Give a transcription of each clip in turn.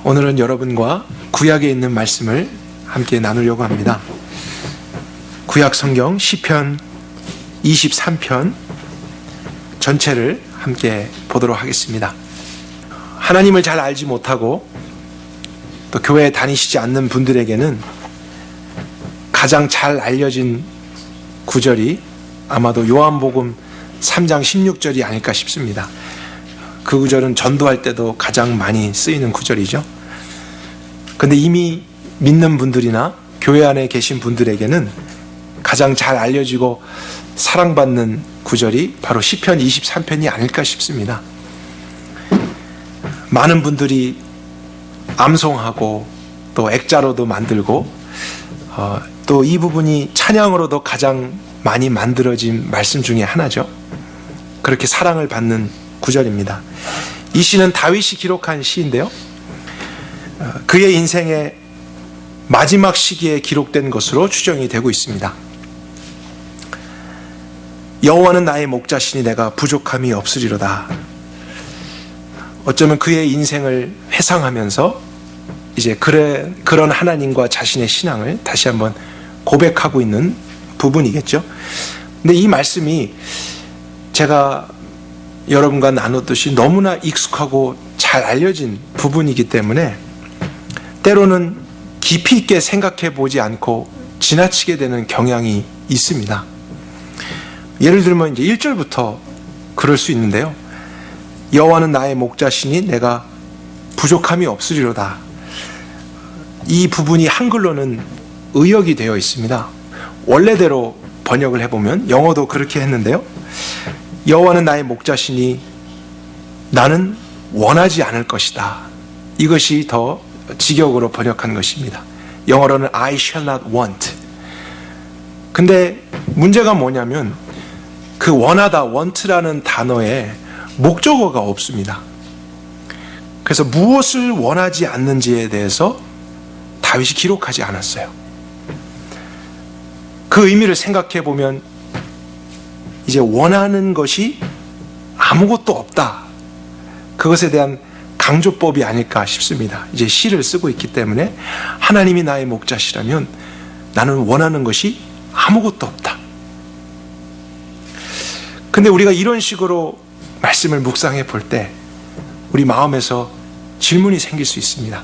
오늘은 여러분과 구약에 있는 말씀을 함께 나누려고 합니다. 구약 성경 시편 23편 전체를 함께 보도록 하겠습니다. 하나님을 잘 알지 못하고 또 교회에 다니시지 않는 분들에게는 가장 잘 알려진 구절이 아마도 요한복음 3장 16절이 아닐까 싶습니다. 그 구절은 전도할 때도 가장 많이 쓰이는 구절이죠. 근데 이미 믿는 분들이나 교회 안에 계신 분들에게는 가장 잘 알려지고 사랑받는 구절이 바로 시편 23편이 아닐까 싶습니다. 많은 분들이 암송하고 또 액자로도 만들고 또 이 부분이 찬양으로도 가장 많이 만들어진 말씀 중에 하나죠. 그렇게 사랑을 받는 구절입니다. 이 시는 다윗이 기록한 시인데요, 그의 인생의 마지막 시기에 기록된 것으로 추정이 되고 있습니다. 여호와는 나의 목자시니 내가 부족함이 없으리로다. 어쩌면 그의 인생을 회상하면서 이제 그런 하나님과 자신의 신앙을 다시 한번 고백하고 있는 부분이겠죠. 근데 이 말씀이 제가 여러분과 나눴듯이 너무나 익숙하고 잘 알려진 부분이기 때문에 때로는 깊이 있게 생각해 보지 않고 지나치게 되는 경향이 있습니다. 예를 들면 이제 1절부터 그럴 수 있는데요. 여호와는 나의 목자시니 내가 부족함이 없으리로다. 이 부분이 한글로는 의역이 되어 있습니다. 원래대로 번역을 해보면 영어도 그렇게 했는데요. 여호와는 나의 목자시니 나는 원하지 않을 것이다. 이것이 더 직역으로 번역한 것입니다. 영어로는 I shall not want. 근데 문제가 뭐냐면 그 원하다, want라는 단어에 목적어가 없습니다. 그래서 무엇을 원하지 않는지에 대해서 다윗이 기록하지 않았어요. 그 의미를 생각해 보면 이제 원하는 것이 아무것도 없다. 그것에 대한 강조법이 아닐까 싶습니다. 이제 시를 쓰고 있기 때문에 하나님이 나의 목자시라면 나는 원하는 것이 아무것도 없다. 근데 우리가 이런 식으로 말씀을 묵상해 볼 때 우리 마음에서 질문이 생길 수 있습니다.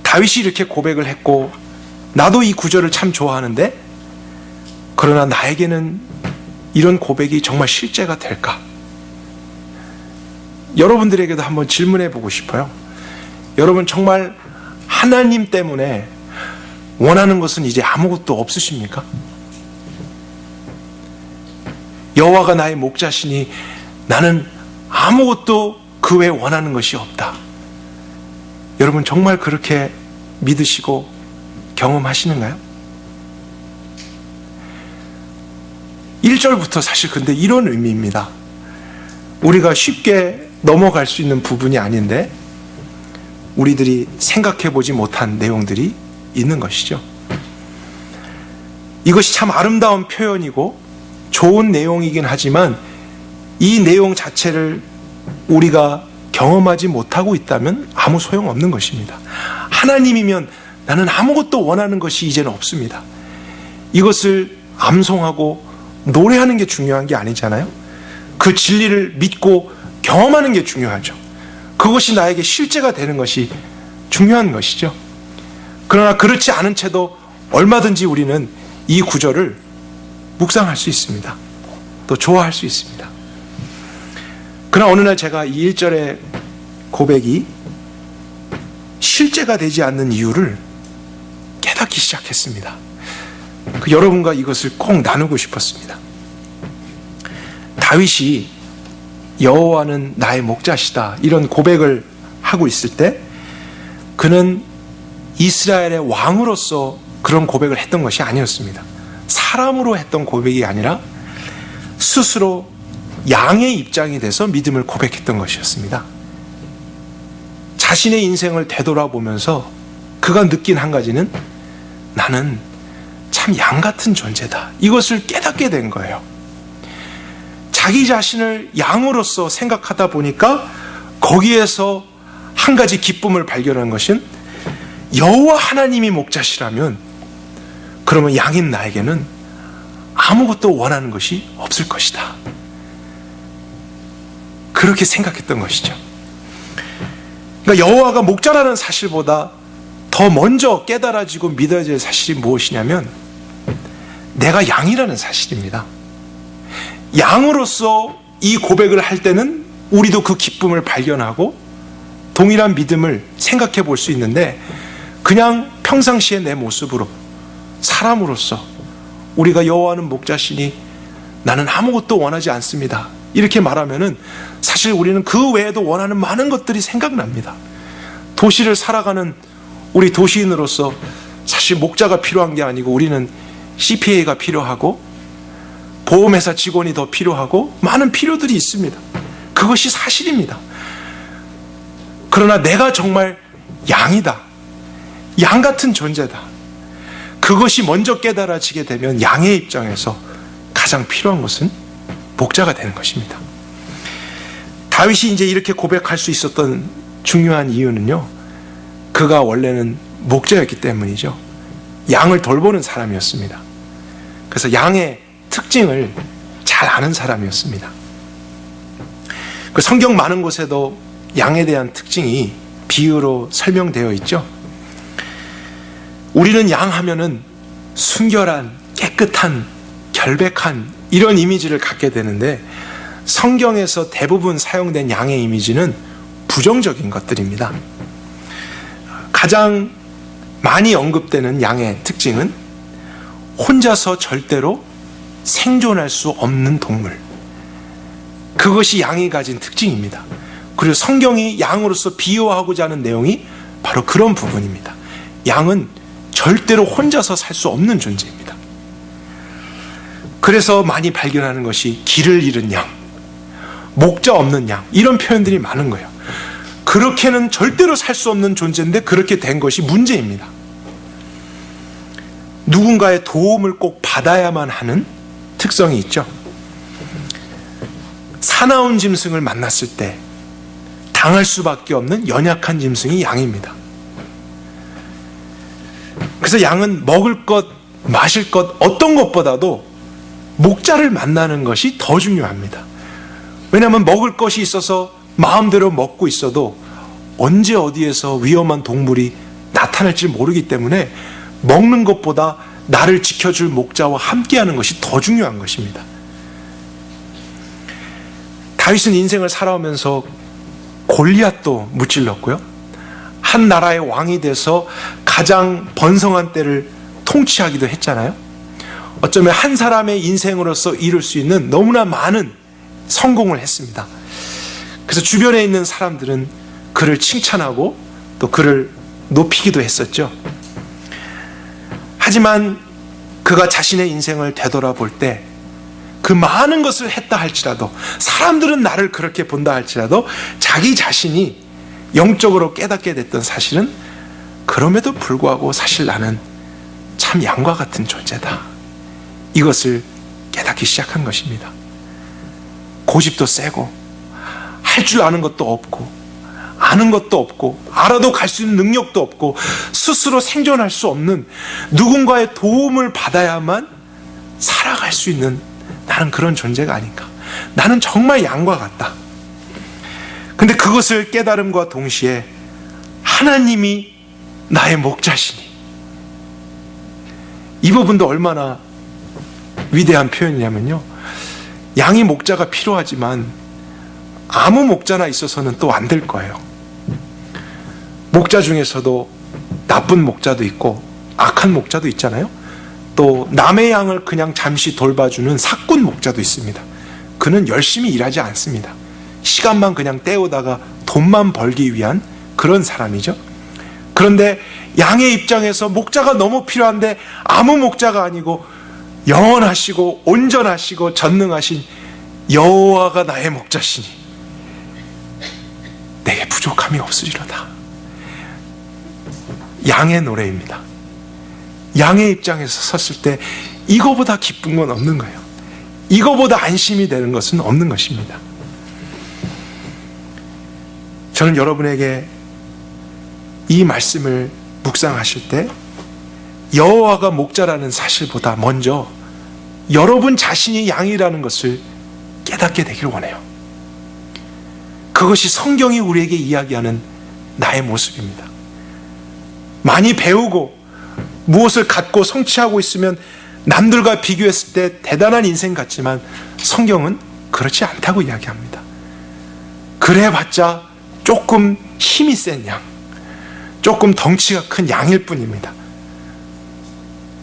다윗이 이렇게 고백을 했고 나도 이 구절을 참 좋아하는데 그러나 나에게는 이런 고백이 정말 실제가 될까? 여러분들에게도 한번 질문해 보고 싶어요. 여러분 정말 하나님 때문에 원하는 것은 이제 아무것도 없으십니까? 여호와가 나의 목자시니 나는 아무것도 그 외에 원하는 것이 없다. 여러분 정말 그렇게 믿으시고 경험하시는가요? 1절부터 사실 근데 이런 의미입니다. 우리가 쉽게 넘어갈 수 있는 부분이 아닌데 우리들이 생각해 보지 못한 내용들이 있는 것이죠. 이것이 참 아름다운 표현이고 좋은 내용이긴 하지만 이 내용 자체를 우리가 경험하지 못하고 있다면 아무 소용없는 것입니다. 하나님이면 나는 아무것도 원하는 것이 이제는 없습니다. 이것을 암송하고 노래하는 게 중요한 게 아니잖아요. 그 진리를 믿고 경험하는 게 중요하죠. 그것이 나에게 실제가 되는 것이 중요한 것이죠. 그러나 그렇지 않은 채도 얼마든지 우리는 이 구절을 묵상할 수 있습니다. 또 좋아할 수 있습니다. 그러나 어느 날 제가 이 1절의 고백이 실제가 되지 않는 이유를 깨닫기 시작했습니다. 여러분과 이것을 꼭 나누고 싶었습니다. 다윗이 여호와는 나의 목자시다 이런 고백을 하고 있을 때 그는 이스라엘의 왕으로서 그런 고백을 했던 것이 아니었습니다. 사람으로 했던 고백이 아니라 스스로 양의 입장이 돼서 믿음을 고백했던 것이었습니다. 자신의 인생을 되돌아보면서 그가 느낀 한 가지는 나는 참 양 같은 존재다. 이것을 깨닫게 된 거예요. 자기 자신을 양으로서 생각하다 보니까 거기에서 한 가지 기쁨을 발견한 것은 여호와 하나님이 목자시라면 그러면 양인 나에게는 아무것도 원하는 것이 없을 것이다. 그렇게 생각했던 것이죠. 그러니까 여호와가 목자라는 사실보다 더 먼저 깨달아지고 믿어질 사실이 무엇이냐면 내가 양이라는 사실입니다. 양으로서 이 고백을 할 때는 우리도 그 기쁨을 발견하고 동일한 믿음을 생각해 볼 수 있는데 그냥 평상시에 내 모습으로 사람으로서 우리가 여호와는 목자시니 나는 아무것도 원하지 않습니다. 이렇게 말하면은 사실 우리는 그 외에도 원하는 많은 것들이 생각납니다. 도시를 살아가는 우리 도시인으로서 사실 목자가 필요한 게 아니고 우리는 CPA가 필요하고 보험회사 직원이 더 필요하고 많은 필요들이 있습니다. 그것이 사실입니다. 그러나 내가 정말 양이다. 양 같은 존재다. 그것이 먼저 깨달아지게 되면 양의 입장에서 가장 필요한 것은 목자가 되는 것입니다. 다윗이 이제 이렇게 고백할 수 있었던 중요한 이유는요, 그가 원래는 목자였기 때문이죠. 양을 돌보는 사람이었습니다. 그래서 양의 특징을 잘 아는 사람이었습니다. 그 성경 많은 곳에도 양에 대한 특징이 비유로 설명되어 있죠. 우리는 양 하면은 순결한, 깨끗한, 결백한 이런 이미지를 갖게 되는데 성경에서 대부분 사용된 양의 이미지는 부정적인 것들입니다. 가장 많이 언급되는 양의 특징은 혼자서 절대로 생존할 수 없는 동물. 그것이 양이 가진 특징입니다. 그리고 성경이 양으로서 비유하고자 하는 내용이 바로 그런 부분입니다. 양은 절대로 혼자서 살 수 없는 존재입니다. 그래서 많이 발견하는 것이 길을 잃은 양, 목자 없는 양, 이런 표현들이 많은 거예요. 그렇게는 절대로 살 수 없는 존재인데 그렇게 된 것이 문제입니다. 누군가의 도움을 꼭 받아야만 하는 특성이 있죠. 사나운 짐승을 만났을 때 당할 수밖에 없는 연약한 짐승이 양입니다. 그래서 양은 먹을 것, 마실 것 어떤 것보다도 목자를 만나는 것이 더 중요합니다. 왜냐하면 먹을 것이 있어서 마음대로 먹고 있어도 언제 어디에서 위험한 동물이 나타날지 모르기 때문에 먹는 것보다 나를 지켜줄 목자와 함께하는 것이 더 중요한 것입니다. 다윗은 인생을 살아오면서 골리앗도 무찔렀고요, 한 나라의 왕이 돼서 가장 번성한 때를 통치하기도 했잖아요. 어쩌면 한 사람의 인생으로서 이룰 수 있는 너무나 많은 성공을 했습니다. 그래서 주변에 있는 사람들은 그를 칭찬하고 또 그를 높이기도 했었죠. 하지만 그가 자신의 인생을 되돌아볼 때 그 많은 것을 했다 할지라도, 사람들은 나를 그렇게 본다 할지라도 자기 자신이 영적으로 깨닫게 됐던 사실은 그럼에도 불구하고 사실 나는 참 양과 같은 존재다. 이것을 깨닫기 시작한 것입니다. 고집도 세고 할 줄 아는 것도 없고 아는 것도 없고 알아도 갈 수 있는 능력도 없고 스스로 생존할 수 없는, 누군가의 도움을 받아야만 살아갈 수 있는 나는 그런 존재가 아닌가. 나는 정말 양과 같다. 근데 그것을 깨달음과 동시에 하나님이 나의 목자시니, 이 부분도 얼마나 위대한 표현이냐면요, 양이 목자가 필요하지만 아무 목자나 있어서는 또 안 될 거예요. 목자 중에서도 나쁜 목자도 있고 악한 목자도 있잖아요. 또 남의 양을 그냥 잠시 돌봐주는 사꾼 목자도 있습니다. 그는 열심히 일하지 않습니다. 시간만 그냥 때우다가 돈만 벌기 위한 그런 사람이죠. 그런데 양의 입장에서 목자가 너무 필요한데 아무 목자가 아니고 영원하시고 온전하시고 전능하신 여호와가 나의 목자시니 내게 부족함이 없으리로다. 양의 노래입니다. 양의 입장에서 섰을 때 이거보다 기쁜 건 없는 거예요. 이거보다 안심이 되는 것은 없는 것입니다. 저는 여러분에게 이 말씀을 묵상하실 때 여호와가 목자라는 사실보다 먼저 여러분 자신이 양이라는 것을 깨닫게 되길 원해요. 그것이 성경이 우리에게 이야기하는 나의 모습입니다. 많이 배우고 무엇을 갖고 성취하고 있으면 남들과 비교했을 때 대단한 인생 같지만 성경은 그렇지 않다고 이야기합니다. 그래봤자 조금 힘이 센 양, 조금 덩치가 큰 양일 뿐입니다.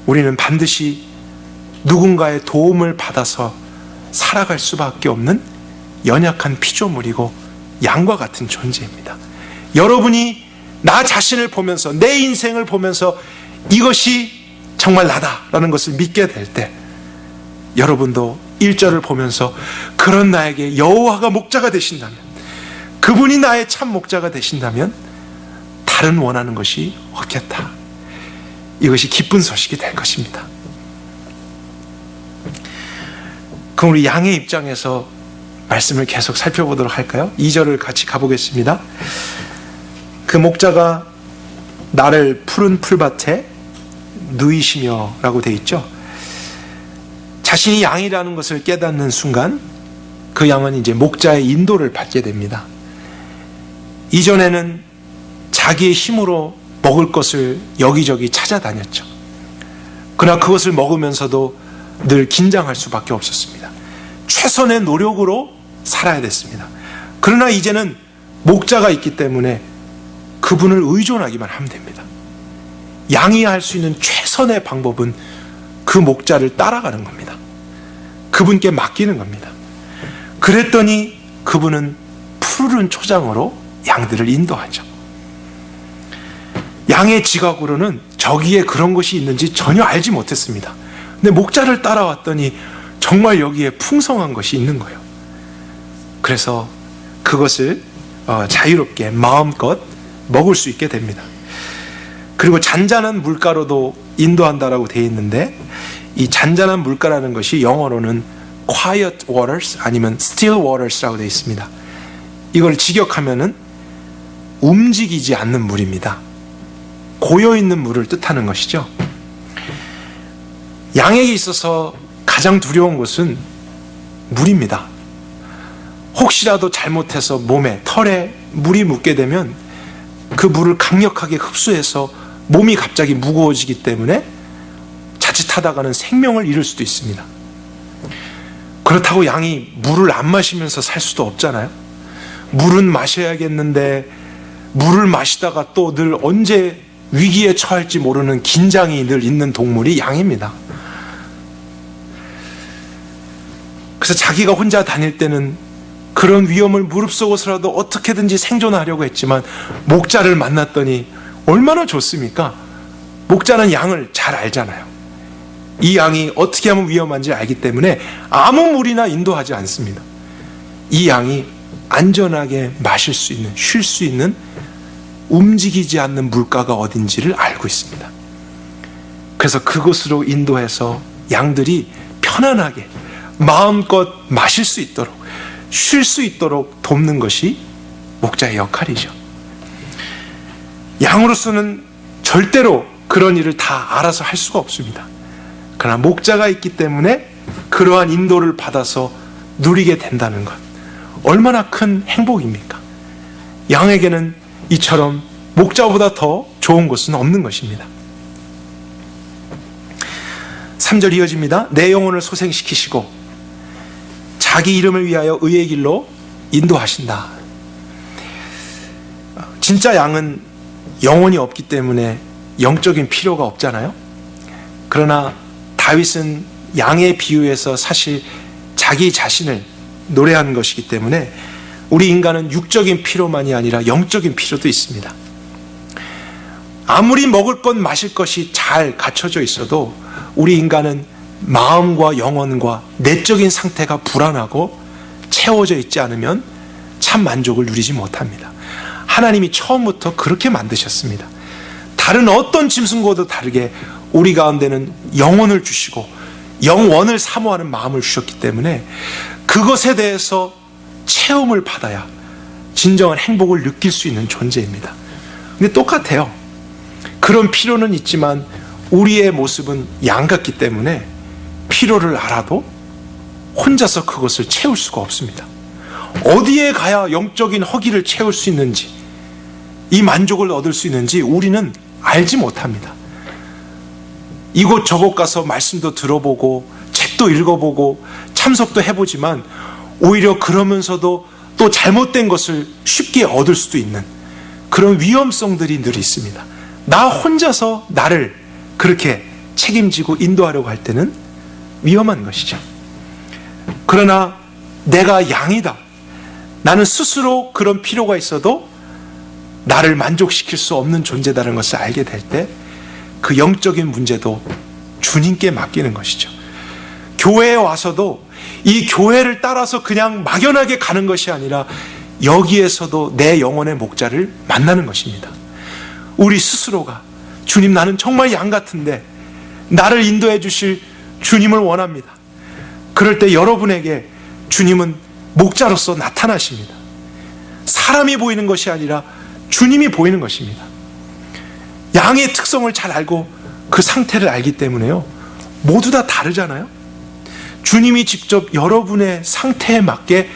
우리는 반드시 누군가의 도움을 받아서 살아갈 수밖에 없는 연약한 피조물이고 양과 같은 존재입니다. 여러분이 나 자신을 보면서 내 인생을 보면서 이것이 정말 나다라는 것을 믿게 될 때 여러분도 1절을 보면서 그런 나에게 여호와가 목자가 되신다면, 그분이 나의 참 목자가 되신다면 다른 원하는 것이 없겠다. 이것이 기쁜 소식이 될 것입니다. 그럼 우리 양의 입장에서 말씀을 계속 살펴보도록 할까요? 2절을 같이 가보겠습니다. 그 목자가 나를 푸른 풀밭에 누이시며 라고 되어 있죠. 자신이 양이라는 것을 깨닫는 순간 그 양은 이제 목자의 인도를 받게 됩니다. 이전에는 자기의 힘으로 먹을 것을 여기저기 찾아다녔죠. 그러나 그것을 먹으면서도 늘 긴장할 수밖에 없었습니다. 최선의 노력으로 살아야 됐습니다. 그러나 이제는 목자가 있기 때문에 그분을 의존하기만 하면 됩니다. 양이 할 수 있는 최선의 방법은 그 목자를 따라가는 겁니다. 그분께 맡기는 겁니다. 그랬더니 그분은 푸른 초장으로 양들을 인도하죠. 양의 지각으로는 저기에 그런 것이 있는지 전혀 알지 못했습니다. 근데 목자를 따라왔더니 정말 여기에 풍성한 것이 있는 거예요. 그래서 그것을 자유롭게 마음껏 먹을 수 있게 됩니다. 그리고 잔잔한 물가로도 인도한다라고 되어 있는데, 이 잔잔한 물가라는 것이 영어로는 quiet waters 아니면 still waters라고 되어 있습니다. 이걸 직역하면은 움직이지 않는 물입니다. 고여있는 물을 뜻하는 것이죠. 양에게 있어서 가장 두려운 것은 물입니다. 혹시라도 잘못해서 몸에, 털에 물이 묻게 되면 그 물을 강력하게 흡수해서 몸이 갑자기 무거워지기 때문에 자칫하다가는 생명을 잃을 수도 있습니다. 그렇다고 양이 물을 안 마시면서 살 수도 없잖아요. 물은 마셔야겠는데 물을 마시다가 또 늘 언제 위기에 처할지 모르는 긴장이 늘 있는 동물이 양입니다. 그래서 자기가 혼자 다닐 때는 그런 위험을 무릅쓰고서라도 어떻게든지 생존하려고 했지만 목자를 만났더니 얼마나 좋습니까? 목자는 양을 잘 알잖아요. 이 양이 어떻게 하면 위험한지 알기 때문에 아무 물이나 인도하지 않습니다. 이 양이 안전하게 마실 수 있는, 쉴 수 있는, 움직이지 않는 물가가 어딘지를 알고 있습니다. 그래서 그곳으로 인도해서 양들이 편안하게 마음껏 마실 수 있도록, 쉴 수 있도록 돕는 것이 목자의 역할이죠. 양으로서는 절대로 그런 일을 다 알아서 할 수가 없습니다. 그러나 목자가 있기 때문에 그러한 인도를 받아서 누리게 된다는 것, 얼마나 큰 행복입니까? 양에게는 이처럼 목자보다 더 좋은 것은 없는 것입니다. 3절 이어집니다. 내 영혼을 소생시키시고 자기 이름을 위하여 의의 길로 인도하신다. 진짜 양은 영혼이 없기 때문에 영적인 필요가 없잖아요. 그러나 다윗은 양에 비유해서 사실 자기 자신을 노래하는 것이기 때문에 우리 인간은 육적인 필요만이 아니라 영적인 필요도 있습니다. 아무리 먹을 것 마실 것이 잘 갖춰져 있어도 우리 인간은 마음과 영혼과 내적인 상태가 불안하고 채워져 있지 않으면 참 만족을 누리지 못합니다. 하나님이 처음부터 그렇게 만드셨습니다. 다른 어떤 짐승과도 다르게 우리 가운데는 영혼을 주시고 영원을 사모하는 마음을 주셨기 때문에 그것에 대해서 체험을 받아야 진정한 행복을 느낄 수 있는 존재입니다. 근데 똑같아요. 그런 필요는 있지만 우리의 모습은 양 같기 때문에 필요를 알아도 혼자서 그것을 채울 수가 없습니다. 어디에 가야 영적인 허기를 채울 수 있는지, 이 만족을 얻을 수 있는지 우리는 알지 못합니다. 이곳저곳 가서 말씀도 들어보고 책도 읽어보고 참석도 해보지만 오히려 그러면서도 또 잘못된 것을 쉽게 얻을 수도 있는 그런 위험성들이 늘 있습니다. 나 혼자서 나를 그렇게 책임지고 인도하려고 할 때는 위험한 것이죠. 그러나 내가 양이다, 나는 스스로 그런 필요가 있어도 나를 만족시킬 수 없는 존재다라는 것을 알게 될 때 그 영적인 문제도 주님께 맡기는 것이죠. 교회에 와서도 이 교회를 따라서 그냥 막연하게 가는 것이 아니라 여기에서도 내 영혼의 목자를 만나는 것입니다. 우리 스스로가 주님, 나는 정말 양 같은데 나를 인도해 주실 주님을 원합니다. 그럴 때 여러분에게 주님은 목자로서 나타나십니다. 사람이 보이는 것이 아니라 주님이 보이는 것입니다. 양의 특성을 잘 알고 그 상태를 알기 때문에요, 모두 다 다르잖아요. 주님이 직접 여러분의 상태에 맞게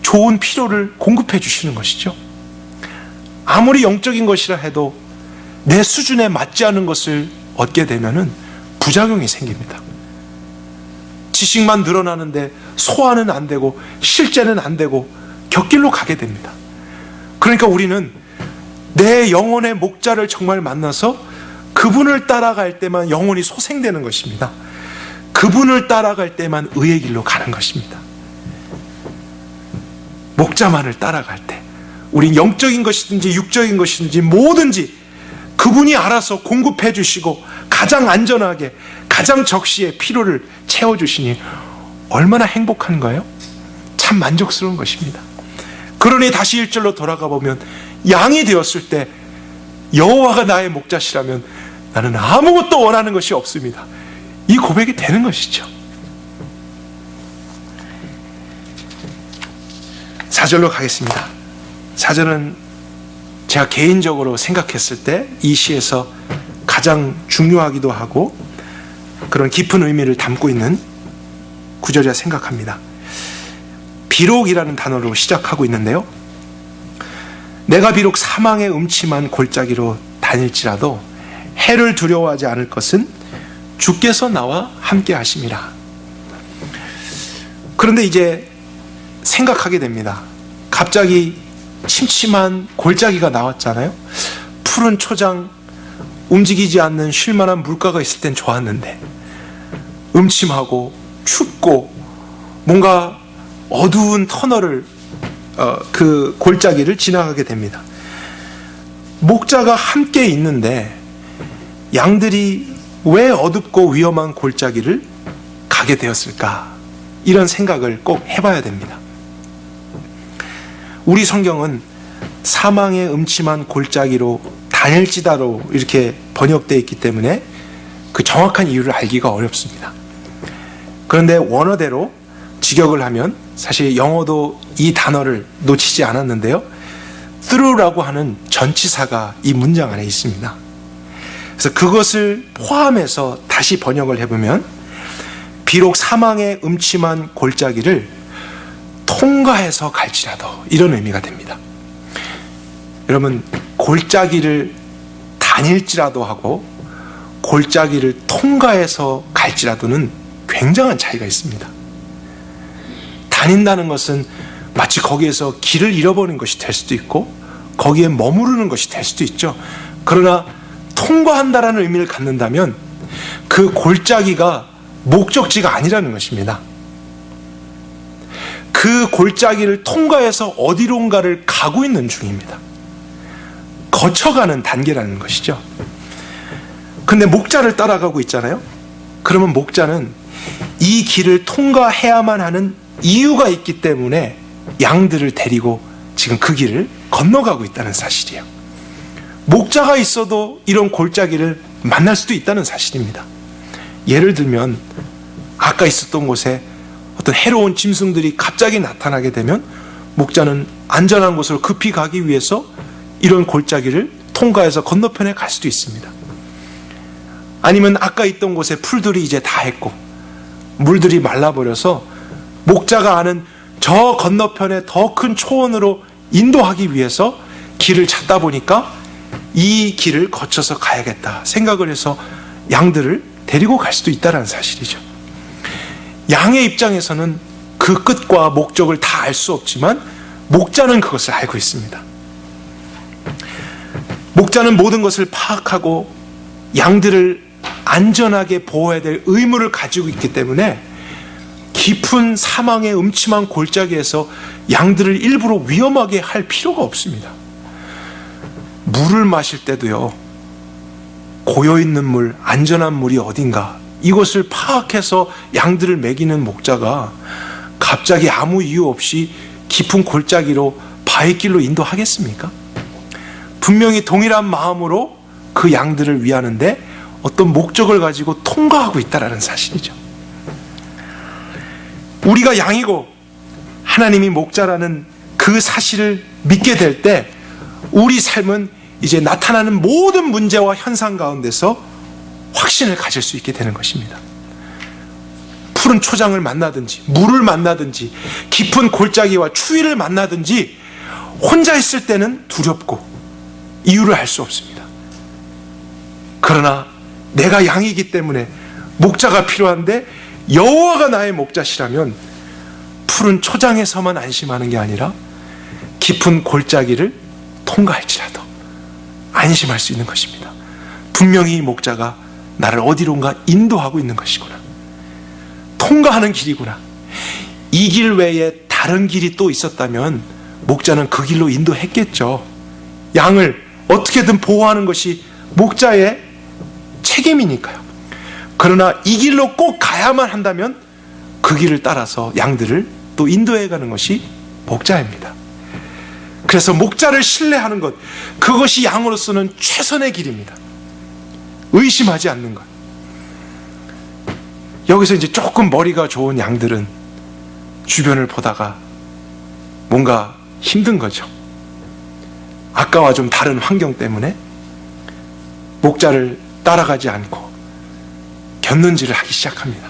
좋은 필요를 공급해 주시는 것이죠. 아무리 영적인 것이라 해도 내 수준에 맞지 않은 것을 얻게 되면은 부작용이 생깁니다. 지식만 늘어나는데 소화는 안 되고 실제는 안 되고 곁길로 가게 됩니다. 그러니까 우리는 내 영혼의 목자를 정말 만나서 그분을 따라갈 때만 영혼이 소생되는 것입니다. 그분을 따라갈 때만 의의 길로 가는 것입니다. 목자만을 따라갈 때 우린 영적인 것이든지 육적인 것이든지 뭐든지 그분이 알아서 공급해 주시고 가장 안전하게 가장 적시에 필요를 채워주시니 얼마나 행복한가요? 참 만족스러운 것입니다. 그러니 다시 1절로 돌아가 보면 양이 되었을 때 여호와가 나의 목자시라면 나는 아무것도 원하는 것이 없습니다. 이 고백이 되는 것이죠. 4절로 가겠습니다. 4절은 제가 개인적으로 생각했을 때 이 시에서 가장 중요하기도 하고 그런 깊은 의미를 담고 있는 구절이라 생각합니다. 비록이라는 단어로 시작하고 있는데요, 내가 비록 사망의 음침한 골짜기로 다닐지라도 해를 두려워하지 않을 것은 주께서 나와 함께 하심이라. 그런데 이제 생각하게 됩니다. 갑자기 침침한 골짜기가 나왔잖아요. 푸른 초장, 움직이지 않는 쉴만한 물가가 있을 땐 좋았는데 음침하고 춥고 뭔가 어두운 터널을 그 골짜기를 지나가게 됩니다. 목자가 함께 있는데 양들이 왜 어둡고 위험한 골짜기를 가게 되었을까? 이런 생각을 꼭 해봐야 됩니다. 우리 성경은 사망의 음침한 골짜기로 다닐지다로 이렇게 번역되어 있기 때문에 그 정확한 이유를 알기가 어렵습니다. 그런데 원어대로 직역을 하면 사실 영어도 이 단어를 놓치지 않았는데요, through라고 하는 전치사가 이 문장 안에 있습니다. 그래서 그것을 포함해서 다시 번역을 해보면 비록 사망의 음침한 골짜기를 통과해서 갈지라도, 이런 의미가 됩니다. 여러분, 골짜기를 다닐지라도 하고 골짜기를 통과해서 갈지라도는 굉장한 차이가 있습니다. 다닌다는 것은 마치 거기에서 길을 잃어버린 것이 될 수도 있고 거기에 머무르는 것이 될 수도 있죠. 그러나 통과한다라는 의미를 갖는다면 그 골짜기가 목적지가 아니라는 것입니다. 그 골짜기를 통과해서 어디론가를 가고 있는 중입니다. 거쳐가는 단계라는 것이죠. 근데 목자를 따라가고 있잖아요. 그러면 목자는 이 길을 통과해야만 하는 이유가 있기 때문에 양들을 데리고 지금 그 길을 건너가고 있다는 사실이에요. 목자가 있어도 이런 골짜기를 만날 수도 있다는 사실입니다. 예를 들면 아까 있었던 곳에 어떤 해로운 짐승들이 갑자기 나타나게 되면 목자는 안전한 곳으로 급히 가기 위해서 이런 골짜기를 통과해서 건너편에 갈 수도 있습니다. 아니면 아까 있던 곳에 풀들이 이제 다 했고 물들이 말라버려서 목자가 아는 저 건너편에 더 큰 초원으로 인도하기 위해서 길을 찾다 보니까 이 길을 거쳐서 가야겠다 생각을 해서 양들을 데리고 갈 수도 있다는 사실이죠. 양의 입장에서는 그 끝과 목적을 다 알 수 없지만 목자는 그것을 알고 있습니다. 목자는 모든 것을 파악하고 양들을 안전하게 보호해야 될 의무를 가지고 있기 때문에 깊은 사망의 음침한 골짜기에서 양들을 일부러 위험하게 할 필요가 없습니다. 물을 마실 때도요, 고여있는 물, 안전한 물이 어딘가 이것을 파악해서 양들을 먹이는 목자가 갑자기 아무 이유 없이 깊은 골짜기로 바위길로 인도하겠습니까? 분명히 동일한 마음으로 그 양들을 위하는데 어떤 목적을 가지고 통과하고 있다는 사실이죠. 우리가 양이고 하나님이 목자라는 그 사실을 믿게 될 때 우리 삶은 이제 나타나는 모든 문제와 현상 가운데서 확신을 가질 수 있게 되는 것입니다. 푸른 초장을 만나든지 물을 만나든지 깊은 골짜기와 추위를 만나든지 혼자 있을 때는 두렵고 이유를 알 수 없습니다. 그러나 내가 양이기 때문에 목자가 필요한데 여호와가 나의 목자시라면 푸른 초장에서만 안심하는 게 아니라 깊은 골짜기를 통과할지라도 안심할 수 있는 것입니다. 분명히 이 목자가 나를 어디론가 인도하고 있는 것이구나. 통과하는 길이구나. 이 길 외에 다른 길이 또 있었다면 목자는 그 길로 인도했겠죠. 양을 어떻게든 보호하는 것이 목자의 책임이니까요. 그러나 이 길로 꼭 가야만 한다면 그 길을 따라서 양들을 또 인도해 가는 것이 목자입니다. 그래서 목자를 신뢰하는 것, 그것이 양으로서는 최선의 길입니다. 의심하지 않는 것. 여기서 이제 조금 머리가 좋은 양들은 주변을 보다가 뭔가 힘든 거죠. 아까와 좀 다른 환경 때문에 목자를 따라가지 않고 곁눈질을 하기 시작합니다.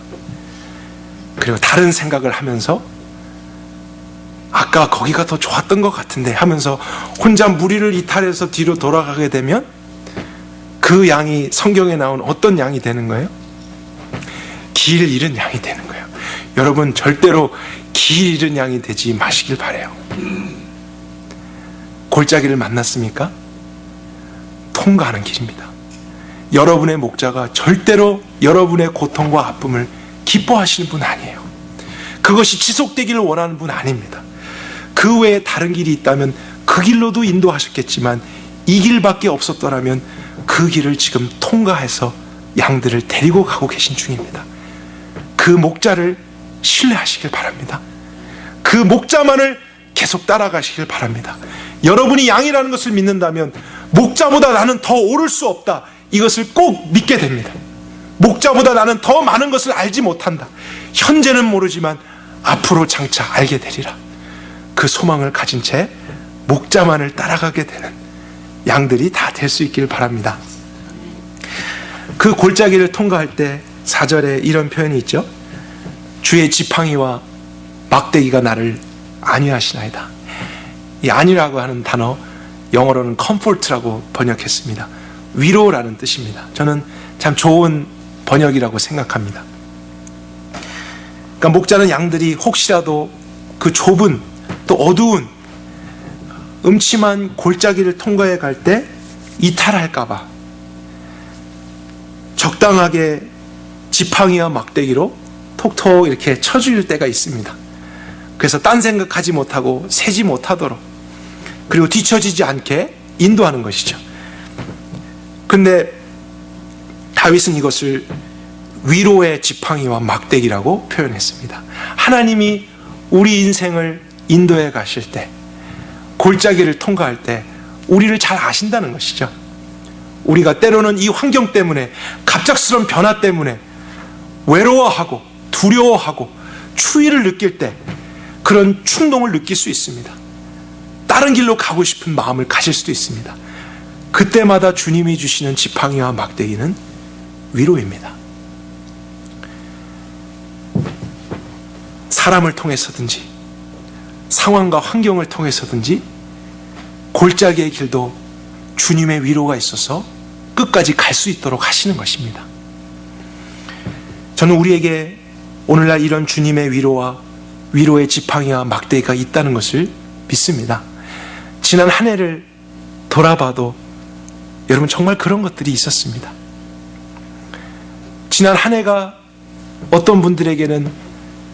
그리고 다른 생각을 하면서 아까 거기가 더 좋았던 것 같은데 하면서 혼자 무리를 이탈해서 뒤로 돌아가게 되면 그 양이 성경에 나온 어떤 양이 되는 거예요? 길 잃은 양이 되는 거예요. 여러분 절대로 길 잃은 양이 되지 마시길 바라요. 골짜기를 만났습니까? 통과하는 길입니다. 여러분의 목자가 절대로 여러분의 고통과 아픔을 기뻐하시는 분 아니에요. 그것이 지속되기를 원하는 분 아닙니다. 그 외에 다른 길이 있다면 그 길로도 인도하셨겠지만 이 길밖에 없었더라면 그 길을 지금 통과해서 양들을 데리고 가고 계신 중입니다. 그 목자를 신뢰하시길 바랍니다. 그 목자만을 계속 따라가시길 바랍니다. 여러분이 양이라는 것을 믿는다면 목자보다 나는 더 오를 수 없다, 이것을 꼭 믿게 됩니다. 목자보다 나는 더 많은 것을 알지 못한다, 현재는 모르지만 앞으로 장차 알게 되리라, 그 소망을 가진 채 목자만을 따라가게 되는 양들이 다 될 수 있기를 바랍니다. 그 골짜기를 통과할 때 4절에 이런 표현이 있죠. 주의 지팡이와 막대기가 나를 안위하시나이다. 이 안위라고 하는 단어 영어로는 comfort라고 번역했습니다. 위로라는 뜻입니다. 저는 참 좋은 번역이라고 생각합니다. 그러니까 목자는 양들이 혹시라도 그 좁은 또 어두운 음침한 골짜기를 통과해 갈 때 이탈할까봐 적당하게 지팡이와 막대기로 톡톡 이렇게 쳐줄 때가 있습니다. 그래서 딴 생각하지 못하고 새지 못하도록, 그리고 뒤처지지 않게 인도하는 것이죠. 근데 다윗은 이것을 위로의 지팡이와 막대기라고 표현했습니다. 하나님이 우리 인생을 인도해 가실 때, 골짜기를 통과할 때 우리를 잘 아신다는 것이죠. 우리가 때로는 이 환경 때문에, 갑작스러운 변화 때문에 외로워하고 두려워하고 추위를 느낄 때 그런 충동을 느낄 수 있습니다. 다른 길로 가고 싶은 마음을 가질 수도 있습니다. 그때마다 주님이 주시는 지팡이와 막대기는 위로입니다. 사람을 통해서든지 상황과 환경을 통해서든지 골짜기의 길도 주님의 위로가 있어서 끝까지 갈 수 있도록 하시는 것입니다. 저는 우리에게 오늘날 이런 주님의 위로와 위로의 지팡이와 막대기가 있다는 것을 믿습니다. 지난 한 해를 돌아봐도 여러분 정말 그런 것들이 있었습니다. 지난 한 해가 어떤 분들에게는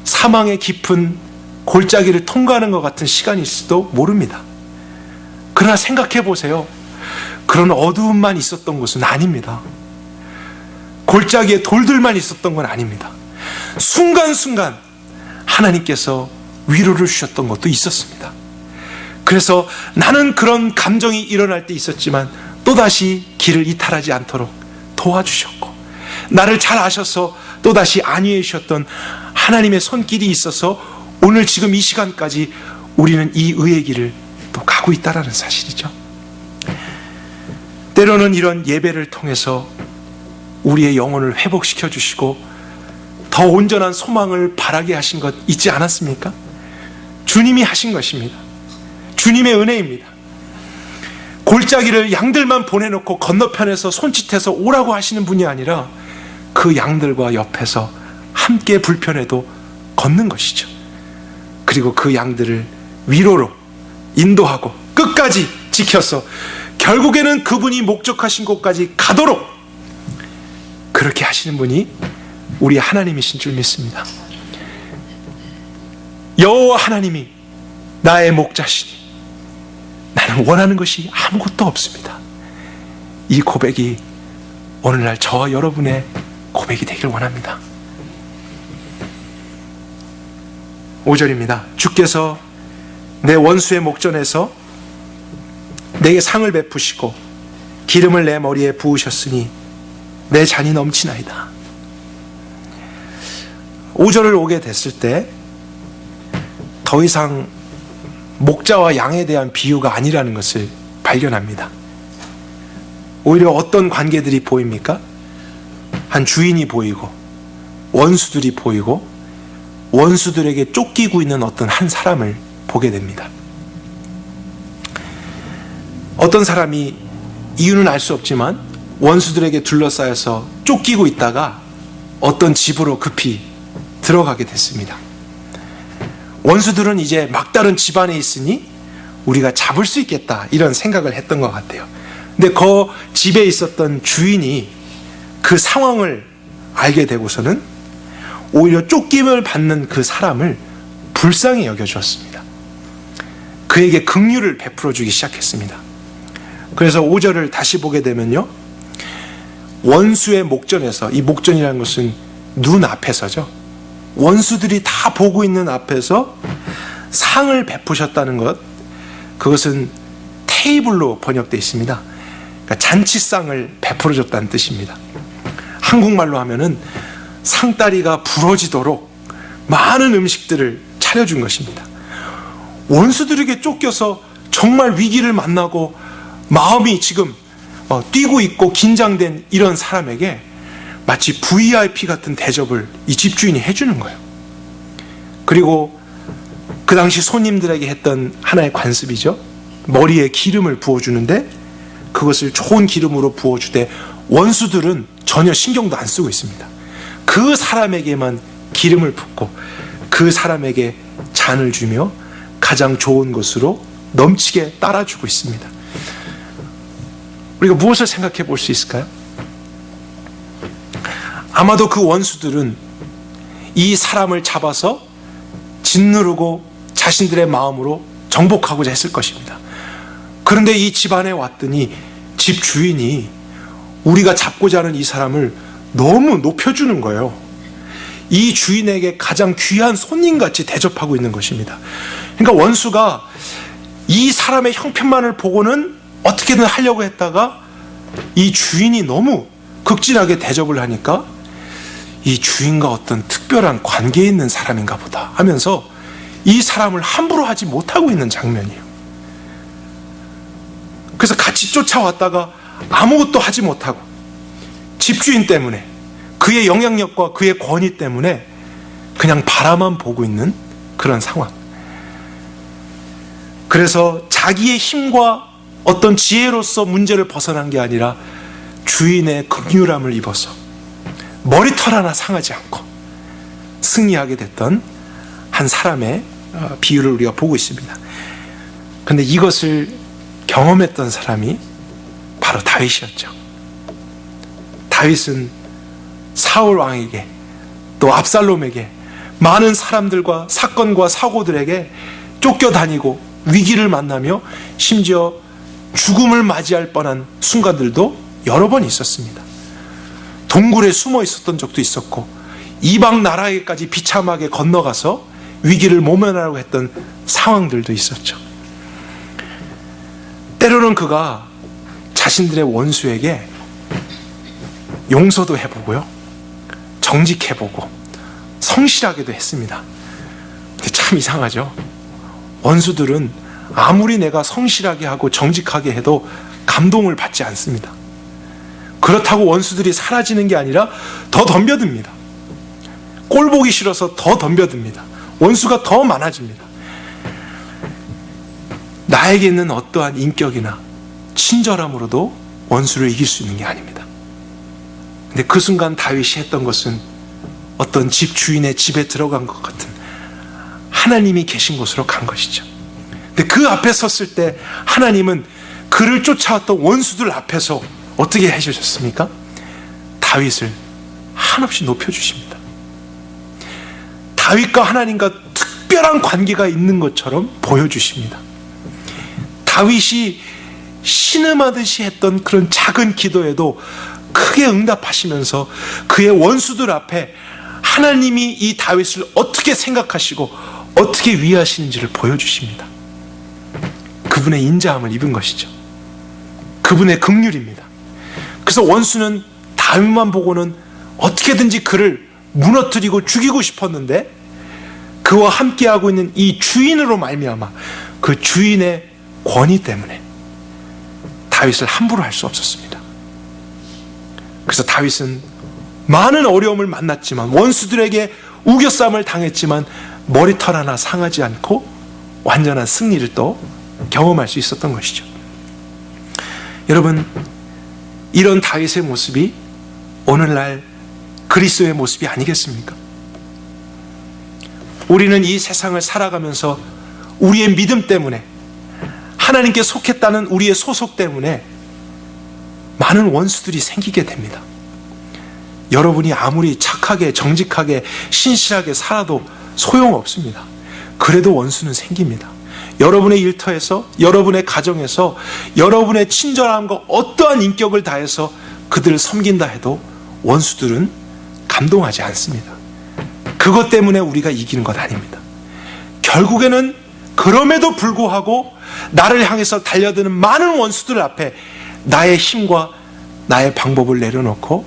사망의 깊은 골짜기를 통과하는 것 같은 시간일지도 모릅니다. 그러나 생각해 보세요. 그런 어두움만 있었던 것은 아닙니다. 골짜기에 돌들만 있었던 건 아닙니다. 순간순간 하나님께서 위로를 주셨던 것도 있었습니다. 그래서 나는 그런 감정이 일어날 때 있었지만 또다시 길을 이탈하지 않도록 도와주셨고, 나를 잘 아셔서 또다시 안위해 주셨던 하나님의 손길이 있어서 오늘 지금 이 시간까지 우리는 이 의의 길을 또 가고 있다는 사실이죠. 때로는 이런 예배를 통해서 우리의 영혼을 회복시켜 주시고 더 온전한 소망을 바라게 하신 것 있지 않았습니까? 주님이 하신 것입니다. 주님의 은혜입니다. 골짜기를 양들만 보내놓고 건너편에서 손짓해서 오라고 하시는 분이 아니라 그 양들과 옆에서 함께 불편해도 걷는 것이죠. 그리고 그 양들을 위로로 인도하고 끝까지 지켜서 결국에는 그분이 목적하신 곳까지 가도록 그렇게 하시는 분이 우리 하나님이신 줄 믿습니다. 여호와 하나님이 나의 목자시니 나는 원하는 것이 아무것도 없습니다. 이 고백이 오늘날 저와 여러분의 고백이 되길 원합니다. 5절입니다. 주께서 내 원수의 목전에서 내게 상을 베푸시고 기름을 내 머리에 부으셨으니 내 잔이 넘치나이다. 5절을 오게 됐을 때 더 이상 목자와 양에 대한 비유가 아니라는 것을 발견합니다. 오히려 어떤 관계들이 보입니까? 한 주인이 보이고 원수들이 보이고 원수들에게 쫓기고 있는 어떤 한 사람을 보게 됩니다. 어떤 사람이 이유는 알 수 없지만 원수들에게 둘러싸여서 쫓기고 있다가 어떤 집으로 급히 들어가게 됐습니다. 원수들은 이제 막다른 집안에 있으니 우리가 잡을 수 있겠다 이런 생각을 했던 것 같아요. 근데 그 집에 있었던 주인이 그 상황을 알게 되고서는 오히려 쫓김을 받는 그 사람을 불쌍히 여겨주었습니다. 그에게 긍휼을 베풀어 주기 시작했습니다. 그래서 5절을 다시 보게 되면요, 원수의 목전에서, 이 목전이라는 것은 눈 앞에서죠. 원수들이 다 보고 있는 앞에서 상을 베푸셨다는 것, 그것은 테이블로 번역되어 있습니다. 그러니까 잔치상을 베풀어 줬다는 뜻입니다. 한국말로 하면은 상다리가 부러지도록 많은 음식들을 차려준 것입니다. 원수들에게 쫓겨서 정말 위기를 만나고 마음이 지금 뛰고 있고 긴장된 이런 사람에게 마치 VIP 같은 대접을 이 집주인이 해주는 거예요. 그리고 그 당시 손님들에게 했던 하나의 관습이죠. 머리에 기름을 부어주는데 그것을 좋은 기름으로 부어주되 원수들은 전혀 신경도 안 쓰고 있습니다. 그 사람에게만 기름을 붓고 그 사람에게 잔을 주며 가장 좋은 것으로 넘치게 따라주고 있습니다. 우리가 무엇을 생각해 볼 수 있을까요? 아마도 그 원수들은 이 사람을 잡아서 짓누르고 자신들의 마음으로 정복하고자 했을 것입니다. 그런데 이 집안에 왔더니 집 주인이 우리가 잡고자 하는 이 사람을 너무 높여주는 거예요. 이 주인에게 가장 귀한 손님같이 대접하고 있는 것입니다. 그러니까 원수가 이 사람의 형편만을 보고는 어떻게든 하려고 했다가 이 주인이 너무 극진하게 대접을 하니까 이 주인과 어떤 특별한 관계에 있는 사람인가 보다 하면서 이 사람을 함부로 하지 못하고 있는 장면이에요. 그래서 같이 쫓아왔다가 아무것도 하지 못하고 집주인 때문에, 그의 영향력과 그의 권위 때문에 그냥 바라만 보고 있는 그런 상황. 그래서 자기의 힘과 어떤 지혜로서 문제를 벗어난 게 아니라 주인의 긍휼함을 입어서 머리털 하나 상하지 않고 승리하게 됐던 한 사람의 비유를 우리가 보고 있습니다. 그런데 이것을 경험했던 사람이 바로 다윗이었죠. 다윗은 사울 왕에게, 또 압살롬에게, 많은 사람들과 사건과 사고들에게 쫓겨다니고 위기를 만나며 심지어 죽음을 맞이할 뻔한 순간들도 여러 번 있었습니다. 동굴에 숨어 있었던 적도 있었고, 이방 나라에까지 비참하게 건너가서 위기를 모면하려고 했던 상황들도 있었죠. 때로는 그가 자신들의 원수에게 용서도 해보고요, 정직해보고 성실하게도 했습니다. 근데 참 이상하죠. 원수들은 아무리 내가 성실하게 하고 정직하게 해도 감동을 받지 않습니다. 그렇다고 원수들이 사라지는 게 아니라 더 덤벼듭니다. 꼴 보기 싫어서 더 덤벼듭니다. 원수가 더 많아집니다. 나에게 있는 어떠한 인격이나 친절함으로도 원수를 이길 수 있는 게 아닙니다. 근데 그 순간 다윗이 했던 것은 어떤 집 주인의 집에 들어간 것 같은 하나님이 계신 곳으로 간 것이죠. 근데 그 앞에 섰을 때 하나님은 그를 쫓아왔던 원수들 앞에서 어떻게 해주셨습니까? 다윗을 한없이 높여주십니다. 다윗과 하나님과 특별한 관계가 있는 것처럼 보여주십니다. 다윗이 신음하듯이 했던 그런 작은 기도에도 크게 응답하시면서 그의 원수들 앞에 하나님이 이 다윗을 어떻게 생각하시고 어떻게 위하시는지를 보여주십니다. 그분의 인자함을 입은 것이죠. 그분의 긍휼입니다. 그래서 원수는 다윗만 보고는 어떻게든지 그를 무너뜨리고 죽이고 싶었는데, 그와 함께하고 있는 이 주인으로 말미암아 그 주인의 권위 때문에 다윗을 함부로 할 수 없었습니다. 그래서 다윗은 많은 어려움을 만났지만, 원수들에게 우겨쌈을 당했지만 머리털 하나 상하지 않고 완전한 승리를 또 경험할 수 있었던 것이죠. 여러분, 이런 다윗의 모습이 오늘날 그리스도의 모습이 아니겠습니까? 우리는 이 세상을 살아가면서 우리의 믿음 때문에, 하나님께 속했다는 우리의 소속 때문에 많은 원수들이 생기게 됩니다. 여러분이 아무리 착하게 정직하게 신실하게 살아도 소용없습니다. 그래도 원수는 생깁니다. 여러분의 일터에서, 여러분의 가정에서, 여러분의 친절함과 어떠한 인격을 다해서 그들을 섬긴다 해도 원수들은 감동하지 않습니다. 그것 때문에 우리가 이기는 것 아닙니다. 결국에는 그럼에도 불구하고 나를 향해서 달려드는 많은 원수들 앞에 나의 힘과 나의 방법을 내려놓고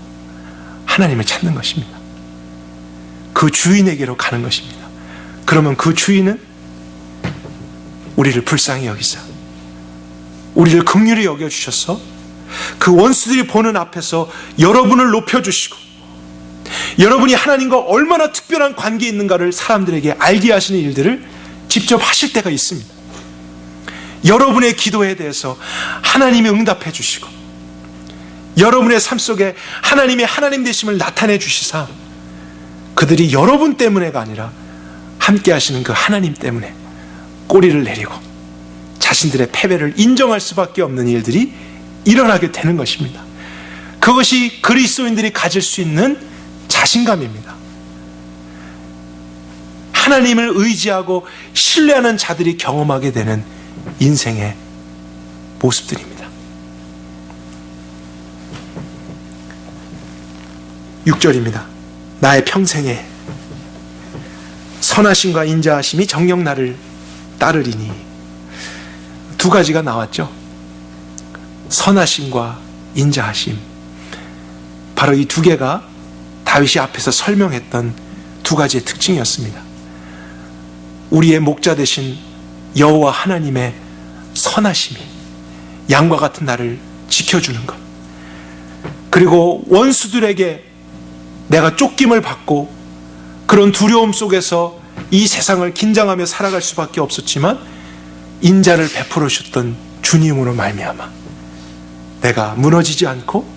하나님을 찾는 것입니다. 그 주인에게로 가는 것입니다. 그러면 그 주인은 우리를 불쌍히 여기사 우리를 긍휼히 여겨주셔서 그 원수들이 보는 앞에서 여러분을 높여주시고, 여러분이 하나님과 얼마나 특별한 관계에 있는가를 사람들에게 알게 하시는 일들을 직접 하실 때가 있습니다. 여러분의 기도에 대해서 하나님이 응답해 주시고, 여러분의 삶 속에 하나님의 하나님 되심을 나타내 주시사 그들이 여러분 때문에가 아니라 함께 하시는 그 하나님 때문에 꼬리를 내리고 자신들의 패배를 인정할 수밖에 없는 일들이 일어나게 되는 것입니다. 그것이 그리스도인들이 가질 수 있는 자신감입니다. 하나님을 의지하고 신뢰하는 자들이 경험하게 되는 인생의 모습들입니다. 6절입니다. 나의 평생에 선하심과 인자하심이 정녕 나를 따르리니. 두 가지가 나왔죠. 선하심과 인자하심. 바로 이 두 개가 다윗이 앞에서 설명했던 두 가지의 특징이었습니다. 우리의 목자 되신 여호와 하나님의 선하심이, 양과 같은 나를 지켜주는 것, 그리고 원수들에게 내가 쫓김을 받고 그런 두려움 속에서 이 세상을 긴장하며 살아갈 수밖에 없었지만 인자를 베풀어 주셨던 주님으로 말미암아 내가 무너지지 않고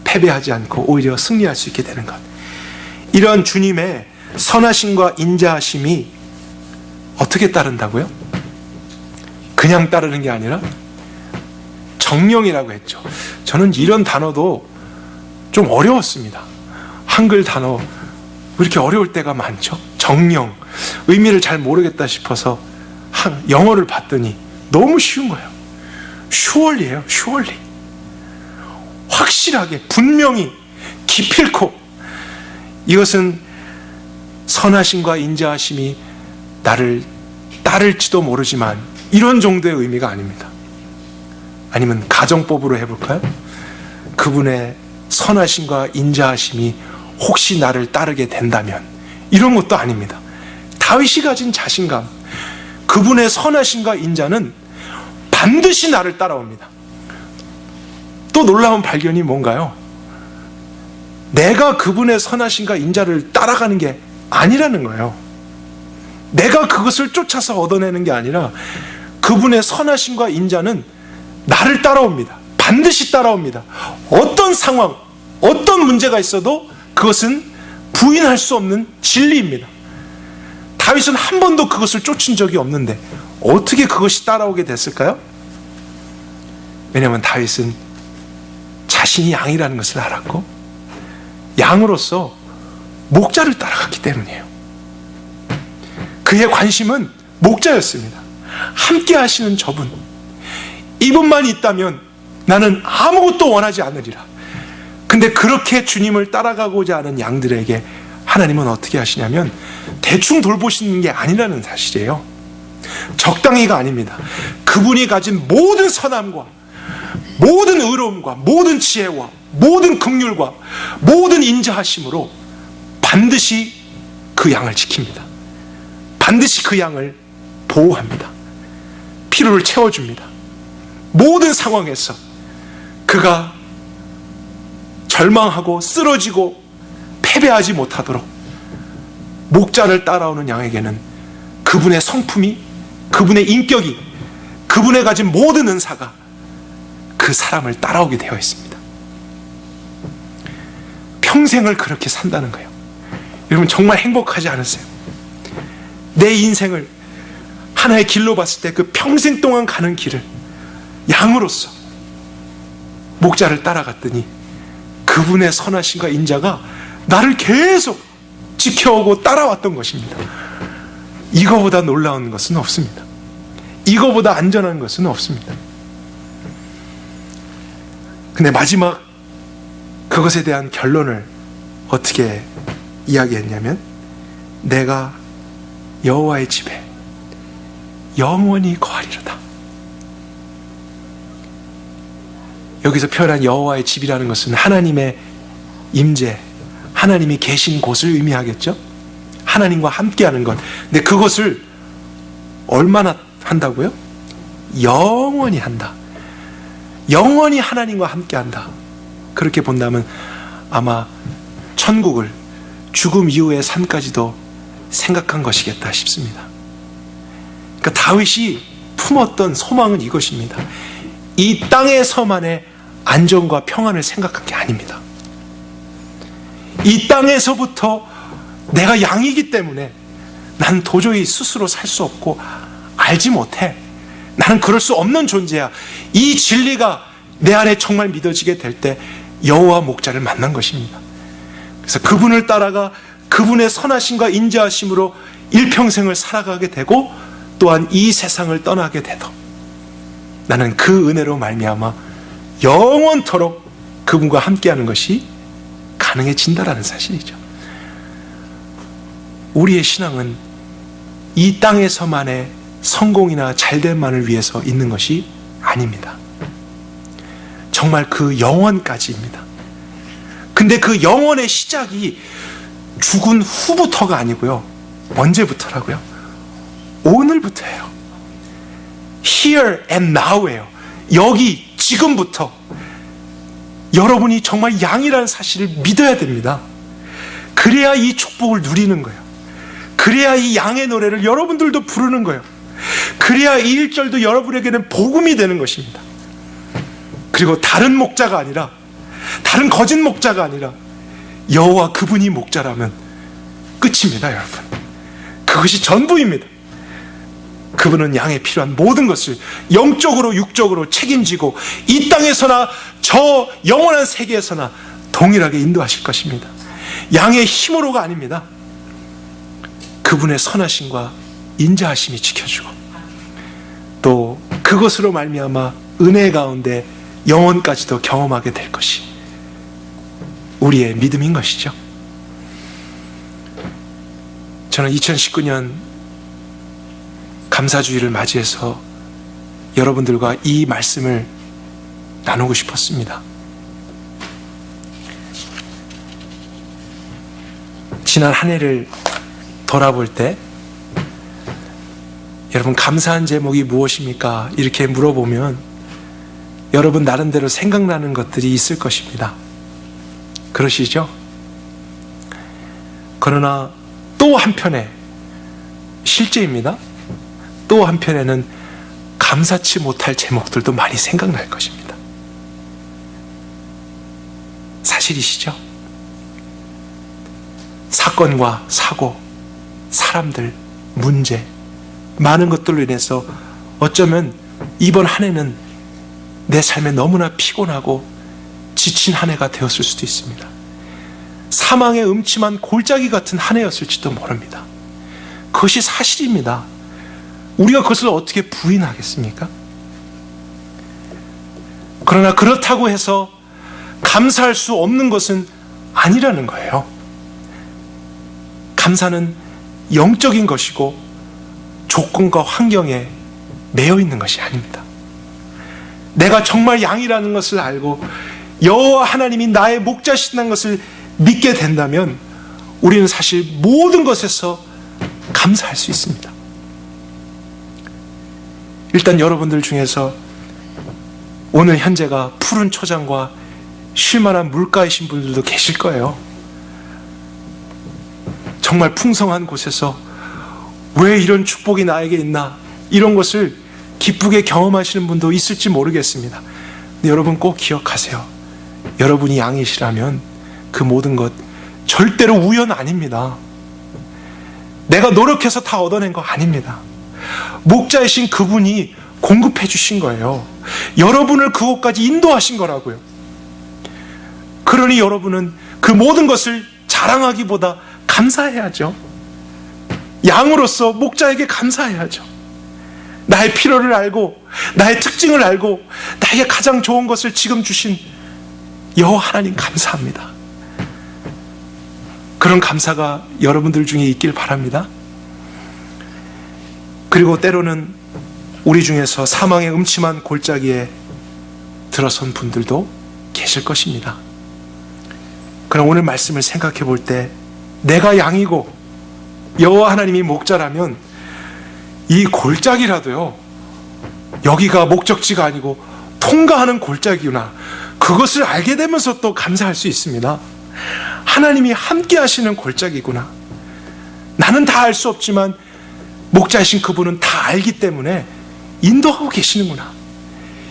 패배하지 않고 오히려 승리할 수 있게 되는 것, 이런 주님의 선하심과 인자하심이 어떻게 따른다고요? 그냥 따르는 게 아니라 정령이라고 했죠. 저는 이런 단어도 좀 어려웠습니다. 한글 단어 왜 이렇게 어려울 때가 많죠? 정령, 의미를 잘 모르겠다 싶어서 영어를 봤더니 너무 쉬운 거예요. surely예요. surely. 확실하게, 분명히, 기필코. 이것은 선하심과 인자하심이 나를 따를지도 모르지만 이런 정도의 의미가 아닙니다. 아니면 가정법으로 해볼까요? 그분의 선하심과 인자하심이 혹시 나를 따르게 된다면, 이런 것도 아닙니다. 다윗이 가진 자신감, 그분의 선하심과 인자는 반드시 나를 따라옵니다. 또 놀라운 발견이 뭔가요? 내가 그분의 선하심과 인자를 따라가는 게 아니라는 거예요. 내가 그것을 쫓아서 얻어내는 게 아니라 그분의 선하심과 인자는 나를 따라옵니다. 반드시 따라옵니다. 어떤 상황, 어떤 문제가 있어도 그것은 부인할 수 없는 진리입니다. 다윗은 한 번도 그것을 쫓은 적이 없는데 어떻게 그것이 따라오게 됐을까요? 왜냐하면 다윗은 자신이 양이라는 것을 알았고 양으로서 목자를 따라갔기 때문이에요. 그의 관심은 목자였습니다. 함께 하시는 저분, 이분만 있다면 나는 아무것도 원하지 않으리라. 근데 그렇게 주님을 따라가고자 하는 양들에게 하나님은 어떻게 하시냐면 대충 돌보시는 게 아니라는 사실이에요. 적당히가 아닙니다. 그분이 가진 모든 선함과 모든 의로움과 모든 지혜와 모든 긍휼과 모든 인자하심으로 반드시 그 양을 지킵니다. 반드시 그 양을 보호합니다. 필요를 채워줍니다. 모든 상황에서 그가 절망하고 쓰러지고 패배하지 못하도록 목자를 따라오는 양에게는 그분의 성품이, 그분의 인격이, 그분의 가진 모든 은사가 그 사람을 따라오게 되어 있습니다. 평생을 그렇게 산다는 거예요. 여러분 정말 행복하지 않으세요? 내 인생을 하나의 길로 봤을 때 그 평생 동안 가는 길을 양으로서 목자를 따라갔더니 그분의 선하심과 인자가 나를 계속 지켜오고 따라왔던 것입니다. 이거보다 놀라운 것은 없습니다. 이거보다 안전한 것은 없습니다. 근데 마지막 그것에 대한 결론을 어떻게 이야기했냐면 내가 여호와의 집에 영원히 거하리로다. 여기서 표현한 여호와의 집이라는 것은 하나님의 임재, 하나님이 계신 곳을 의미하겠죠. 하나님과 함께하는 것. 근데 그것을 얼마나 한다고요? 영원히 한다. 영원히 하나님과 함께한다. 그렇게 본다면 아마 천국을 죽음 이후의 삶까지도 생각한 것이겠다 싶습니다. 그러니까 다윗이 품었던 소망은 이것입니다. 이 땅에서만의 안정과 평안을 생각한 게 아닙니다. 이 땅에서부터 내가 양이기 때문에 난 도저히 스스로 살 수 없고 알지 못해. 나는 그럴 수 없는 존재야. 이 진리가 내 안에 정말 믿어지게 될 때 여호와 목자를 만난 것입니다. 그래서 그분을 따라가 그분의 선하심과 인자하심으로 일평생을 살아가게 되고 또한 이 세상을 떠나게 되도 나는 그 은혜로 말미암아 영원토록 그분과 함께하는 것이 가능해진다라는 사실이죠. 우리의 신앙은 이 땅에서만의 성공이나 잘됨만을 위해서 있는 것이 아닙니다. 정말 그 영원까지입니다. 근데 그 영원의 시작이 죽은 후부터가 아니고요. 언제부터라고요? 오늘부터예요. Here and now예요. 여기 지금부터 여러분이 정말 양이라는 사실을 믿어야 됩니다. 그래야 이 축복을 누리는 거예요. 그래야 이 양의 노래를 여러분들도 부르는 거예요. 그래야 이 1절도 여러분에게는 복음이 되는 것입니다. 그리고 다른 목자가 아니라, 다른 거짓 목자가 아니라 여호와 그분이 목자라면 끝입니다, 여러분. 그것이 전부입니다. 그분은 양에 필요한 모든 것을 영적으로 육적으로 책임지고 이 땅에서나 저 영원한 세계에서나 동일하게 인도하실 것입니다. 양의 힘으로가 아닙니다. 그분의 선하심과 인자하심이 지켜주고 또 그것으로 말미암아 은혜 가운데 영원까지도 경험하게 될 것이 우리의 믿음인 것이죠. 저는 2019년 감사주의를 맞이해서 여러분들과 이 말씀을 나누고 싶었습니다. 지난 한 해를 돌아볼 때 여러분 감사한 제목이 무엇입니까? 이렇게 물어보면 여러분 나름대로 생각나는 것들이 있을 것입니다. 그러시죠? 그러나 또 한편에 실제입니다. 또 한편에는 감사치 못할 제목들도 많이 생각날 것입니다. 사실이시죠? 사건과 사고, 사람들, 문제, 많은 것들로 인해서 어쩌면 이번 한 해는 내 삶에 너무나 피곤하고 지친 한 해가 되었을 수도 있습니다. 사망의 음침한 골짜기 같은 한 해였을지도 모릅니다. 그것이 사실입니다. 우리가 그것을 어떻게 부인하겠습니까? 그러나 그렇다고 해서 감사할 수 없는 것은 아니라는 거예요. 감사는 영적인 것이고 조건과 환경에 매여 있는 것이 아닙니다. 내가 정말 양이라는 것을 알고 여호와 하나님이 나의 목자시다는 것을 믿게 된다면 우리는 사실 모든 것에서 감사할 수 있습니다. 일단 여러분들 중에서 오늘 현재가 푸른 초장과 쉴만한 물가이신 분들도 계실 거예요. 정말 풍성한 곳에서 왜 이런 축복이 나에게 있나, 이런 것을 기쁘게 경험하시는 분도 있을지 모르겠습니다. 근데 여러분 꼭 기억하세요. 여러분이 양이시라면 그 모든 것 절대로 우연 아닙니다. 내가 노력해서 다 얻어낸 거 아닙니다. 목자이신 그분이 공급해 주신 거예요. 여러분을 그곳까지 인도하신 거라고요. 그러니 여러분은 그 모든 것을 자랑하기보다 감사해야죠. 양으로서 목자에게 감사해야죠. 나의 필요를 알고 나의 특징을 알고 나에게 가장 좋은 것을 지금 주신 여호와 하나님 감사합니다. 그런 감사가 여러분들 중에 있길 바랍니다. 그리고 때로는 우리 중에서 사망의 음침한 골짜기에 들어선 분들도 계실 것입니다. 그럼 오늘 말씀을 생각해 볼 때 내가 양이고 여호와 하나님이 목자라면 이 골짜기라도요, 여기가 목적지가 아니고 통과하는 골짜기구나, 그것을 알게 되면서 또 감사할 수 있습니다. 하나님이 함께 하시는 골짜기구나. 나는 다 알 수 없지만 목자이신 그분은 다 알기 때문에 인도하고 계시는구나.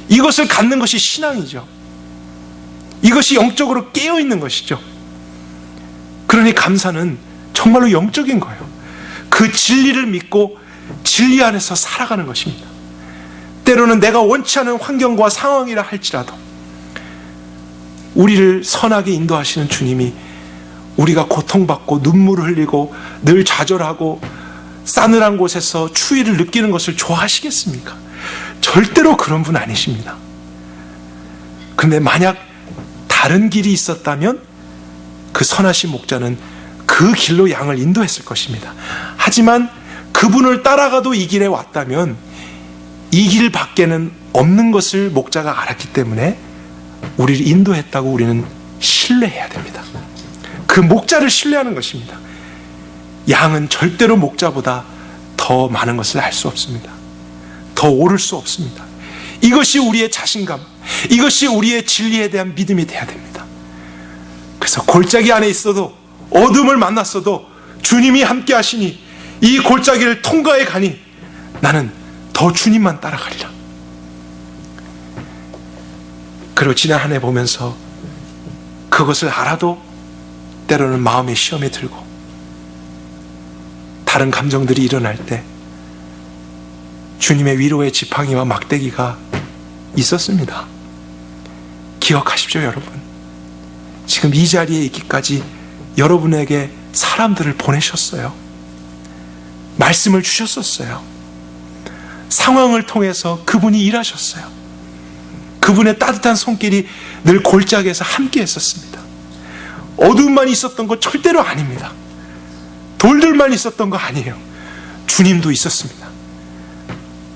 이것을 갖는 것이 신앙이죠. 이것이 영적으로 깨어있는 것이죠. 그러니 감사는 정말로 영적인 거예요. 그 진리를 믿고 진리 안에서 살아가는 것입니다. 때로는 내가 원치 않은 환경과 상황이라 할지라도 우리를 선하게 인도하시는 주님이 우리가 고통받고 눈물을 흘리고 늘 좌절하고 싸늘한 곳에서 추위를 느끼는 것을 좋아하시겠습니까? 절대로 그런 분 아니십니다. 그런데 만약 다른 길이 있었다면 그 선하신 목자는 그 길로 양을 인도했을 것입니다. 하지만 그분을 따라가도 이 길에 왔다면 이 길 밖에는 없는 것을 목자가 알았기 때문에 우리를 인도했다고 우리는 신뢰해야 됩니다. 그 목자를 신뢰하는 것입니다. 양은 절대로 목자보다 더 많은 것을 알 수 없습니다. 더 오를 수 없습니다. 이것이 우리의 자신감, 이것이 우리의 진리에 대한 믿음이 돼야 됩니다. 그래서 골짜기 안에 있어도, 어둠을 만났어도 주님이 함께 하시니 이 골짜기를 통과해 가니 나는 더 주님만 따라가리라. 그리고 지난 한 해 보면서 그것을 알아도 때로는 마음의 시험에 들고 다른 감정들이 일어날 때 주님의 위로의 지팡이와 막대기가 있었습니다. 기억하십시오, 여러분. 지금 이 자리에 있기까지 여러분에게 사람들을 보내셨어요. 말씀을 주셨었어요. 상황을 통해서 그분이 일하셨어요. 그분의 따뜻한 손길이 늘 골짜기에서 함께 했었습니다. 어둠만 있었던 거 절대로 아닙니다. 돌들만 있었던 거 아니에요. 주님도 있었습니다.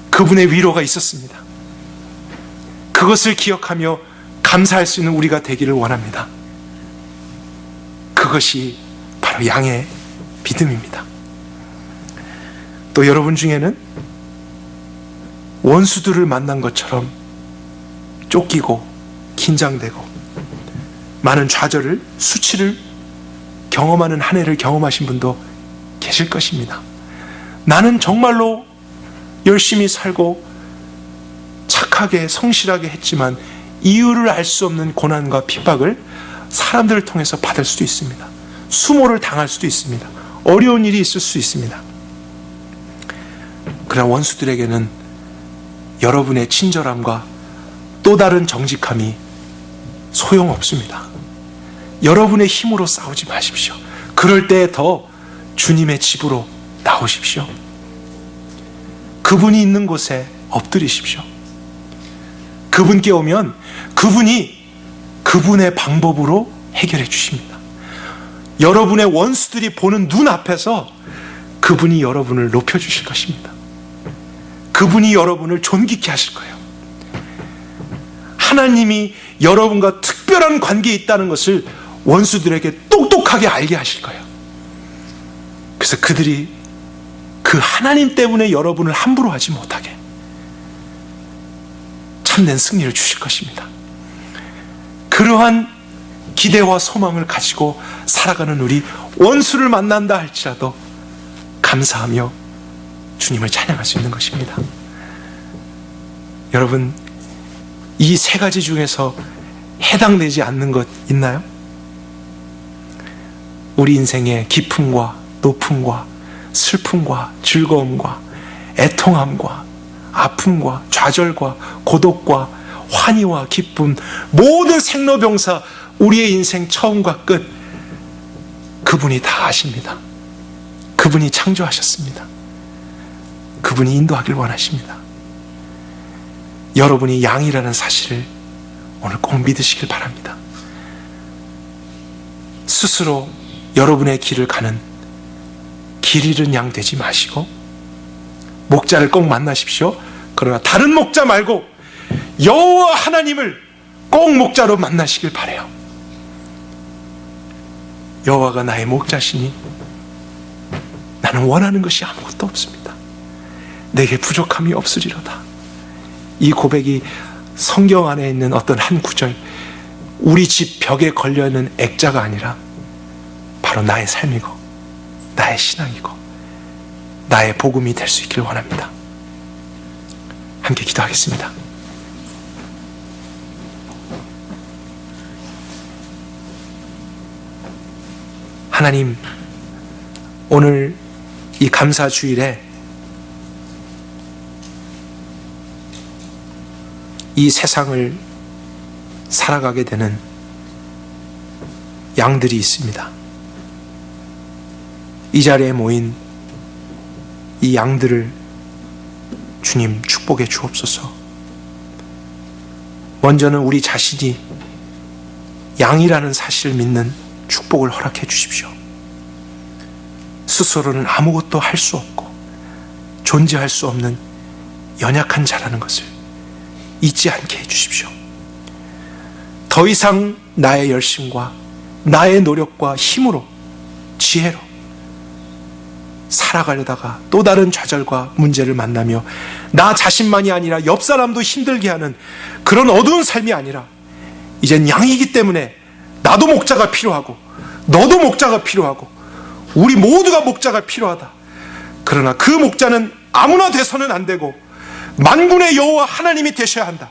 그분의 위로가 있었습니다. 그것을 기억하며 감사할 수 있는 우리가 되기를 원합니다. 그것이 바로 양의 믿음입니다. 또 여러분 중에는 원수들을 만난 것처럼 쫓기고 긴장되고 많은 좌절을, 수치를 경험하는 한 해를 경험하신 분도 계실 것입니다. 나는 정말로 열심히 살고 착하게 성실하게 했지만 이유를 알 수 없는 고난과 핍박을 사람들을 통해서 받을 수도 있습니다. 수모를 당할 수도 있습니다. 어려운 일이 있을 수 있습니다. 그러나 원수들에게는 여러분의 친절함과 또 다른 정직함이 소용없습니다. 여러분의 힘으로 싸우지 마십시오. 그럴 때 더 주님의 집으로 나오십시오. 그분이 있는 곳에 엎드리십시오. 그분께 오면 그분이 그분의 방법으로 해결해 주십니다. 여러분의 원수들이 보는 눈 앞에서 그분이 여러분을 높여주실 것입니다. 그분이 여러분을 존귀케 하실 거예요. 하나님이 여러분과 특별한 관계에 있다는 것을 원수들에게 똑똑하게 알게 하실 거예요. 그래서 그들이 그 하나님 때문에 여러분을 함부로 하지 못하게 참된 승리를 주실 것입니다. 그러한 기대와 소망을 가지고 살아가는 우리, 원수를 만난다 할지라도 감사하며 주님을 찬양할 수 있는 것입니다. 여러분, 이 세 가지 중에서 해당되지 않는 것 있나요? 우리 인생의 기쁨과 높음과 슬픔과 즐거움과 애통함과 아픔과 좌절과 고독과 환희와 기쁨, 모든 생로병사, 우리의 인생 처음과 끝, 그분이 다 아십니다. 그분이 창조하셨습니다. 그분이 인도하길 원하십니다. 여러분이 양이라는 사실을 오늘 꼭 믿으시길 바랍니다. 스스로 여러분의 길을 가는 길 잃은 양 되지 마시고 목자를 꼭 만나십시오. 그러나 다른 목자 말고 여호와 하나님을 꼭 목자로 만나시길 바라요. 여호와가 나의 목자시니 나는 원하는 것이 아무것도 없습니다. 내게 부족함이 없으리로다. 이 고백이 성경 안에 있는 어떤 한 구절, 우리 집 벽에 걸려있는 액자가 아니라 바로 나의 삶이고 나의 신앙이고 나의 복음이 될 수 있기를 원합니다. 함께 기도하겠습니다. 하나님, 오늘 이 감사 주일에 이 세상을 살아가게 되는 양들이 있습니다. 이 자리에 모인 이 양들을 주님 축복해 주옵소서. 먼저는 우리 자신이 양이라는 사실을 믿는 축복을 허락해 주십시오. 스스로는 아무것도 할 수 없고 존재할 수 없는 연약한 자라는 것을 잊지 않게 해주십시오. 더 이상 나의 열심과 나의 노력과 힘으로, 지혜로 살아가려다가 또 다른 좌절과 문제를 만나며 나 자신만이 아니라 옆 사람도 힘들게 하는 그런 어두운 삶이 아니라 이젠 양이기 때문에 나도 목자가 필요하고 너도 목자가 필요하고 우리 모두가 목자가 필요하다. 그러나 그 목자는 아무나 돼서는 안 되고 만군의 여호와 하나님이 되셔야 한다.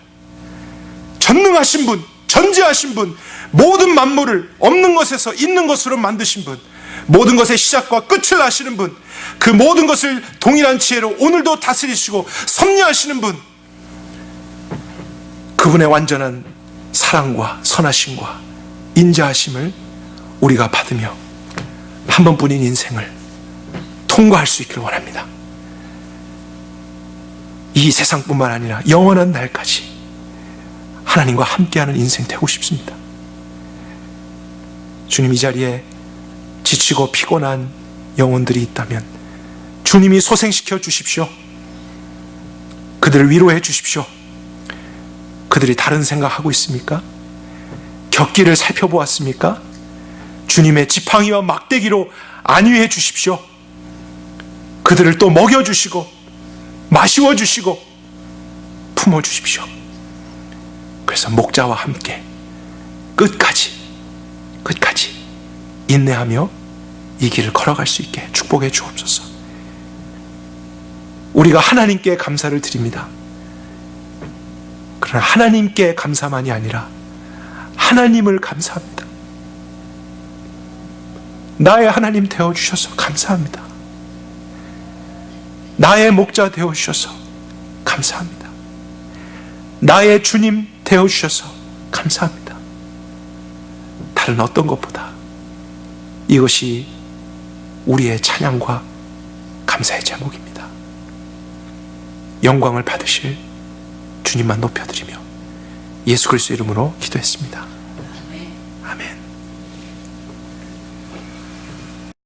전능하신 분, 전지하신 분, 모든 만물을 없는 것에서 있는 것으로 만드신 분, 모든 것의 시작과 끝을 아시는 분, 그 모든 것을 동일한 지혜로 오늘도 다스리시고 섭리하시는 분, 그분의 완전한 사랑과 선하심과 인자하심을 우리가 받으며 한 번뿐인 인생을 통과할 수 있기를 원합니다. 이 세상뿐만 아니라 영원한 날까지 하나님과 함께하는 인생 되고 싶습니다. 주님, 이 자리에 지치고 피곤한 영혼들이 있다면 주님이 소생시켜 주십시오. 그들을 위로해 주십시오. 그들이 다른 생각하고 있습니까? 격기를 살펴보았습니까? 주님의 지팡이와 막대기로 안위해 주십시오. 그들을 또 먹여주시고 마시워 주시고 품어 주십시오. 그래서 목자와 함께 끝까지 인내하며 이 길을 걸어갈 수 있게 축복해 주옵소서. 우리가 하나님께 감사를 드립니다. 그러나 하나님께 감사만이 아니라 하나님을 감사합니다. 나의 하나님 되어주셔서 감사합니다. 나의 목자 되어주셔서 감사합니다. 나의 주님 되어주셔서 감사합니다. 다른 어떤 것보다 이것이 우리의 찬양과 감사의 제목입니다. 영광을 받으실 주님만 높여드리며 예수 그리스도 이름으로 기도했습니다. 아멘.